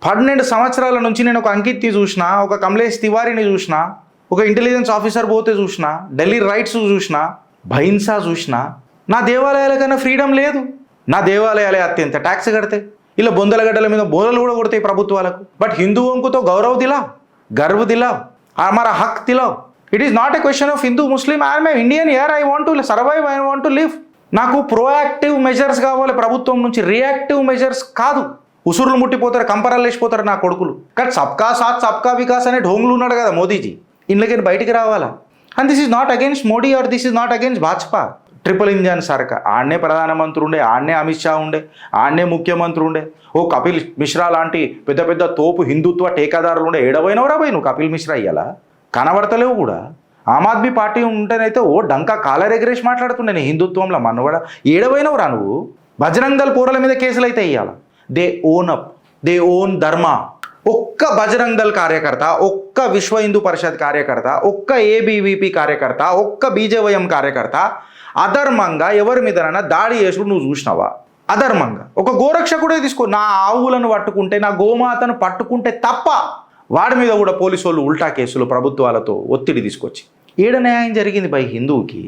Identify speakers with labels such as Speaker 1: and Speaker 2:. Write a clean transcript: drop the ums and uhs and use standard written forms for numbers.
Speaker 1: 12 సంవత్సరాల నుంచి నేను ఒక అంకిత్ని చూసిన, ఒక కమలేష్ తివారీని చూసిన, ఒక ఇంటెలిజెన్స్ ఆఫీసర్ పోతే చూసిన, ఢిల్లీ రైట్స్ చూసిన, భైన్సా చూసిన. నా దేవాలయాల కన్నా ఫ్రీడమ్ లేదు. నా దేవాలయాలే అత్యంత ట్యాక్స్ కడితే ఇలా బొందల గడ్డల మీద బోనలు కూడా కొడతాయి ప్రభుత్వాలకు. బట్ హిందూ వంకుతో గౌరవ్ దిలా, గర్వ్ దిలా, हमारा हक दिलाओ. It is not a question of Hindu Muslim. I'm a Indian year. I want to survive, I want to live. నాకు ప్రోయాక్టివ్ మెజర్స్ కావాలి ప్రభుత్వం నుంచి, రియాక్టివ్ మెజర్స్ కాదు. ఉసురులు ముట్టిపోతారు, కంపరాలు లేచిపోతారు నా కొడుకులు. కానీ సబ్కా సాత్ సబ్కా వికాస్ అనే ఢోంగులు ఉన్నాడు కదా మోదీజీ, ఇంట్లోకి బయటికి రావాలా. And this is not against Modi or this is not against Bhajapa. Triple engine సర్కార్, ఆడనే ప్రధానమంత్రి ఉండే, ఆడనే అమిత్ షా ఉండే, ఆడనే ముఖ్యమంత్రి ఉండే, ఓ కపిల్ మిశ్రా లాంటి పెద్ద పెద్ద తోపు హిందుత్వ టేకాదారులు ఉండే. ఏడవైనవరా పోయి నువ్వు కపిల్ మిశ్రా ఇయ్యాలా కనబడతలేవు కూడా. ఆమ్ ఆద్మీ పార్టీ ఉంటేనైతే ఓ డంకా కాలర్ ఎగరేసి మాట్లాడుతుండే నేను హిందుత్వంలో మనుగడ. ఏడవైనవరా నువ్వు. బజరంగ్ దళ్ పోరల మీద కేసులు అయితే ఇయ్యాల. They own up, they own ధర్మ. ఒక్క బజరంగ్ దళ్ కార్యకర్త, ఒక్క విశ్వ హిందూ పరిషత్ కార్యకర్త, ఒక్క ఏబీవీపీ కార్యకర్త, ఒక్క బీజేవైఎం కార్యకర్త అధర్మంగా ఎవరి మీదనైనా దాడి చేసుడు నువ్వు చూసినావా? అధర్మంగా ఒక గోరక్షకుడే తీసుకో, నా ఆవులను పట్టుకుంటే, నా గోమాతను పట్టుకుంటే తప్ప వాడి మీద కూడా పోలీసు వాళ్ళు ఉల్టా కేసులు ప్రభుత్వాలతో ఒత్తిడి తీసుకొచ్చి. ఏడ న్యాయం జరిగింది బై హిందువుకి?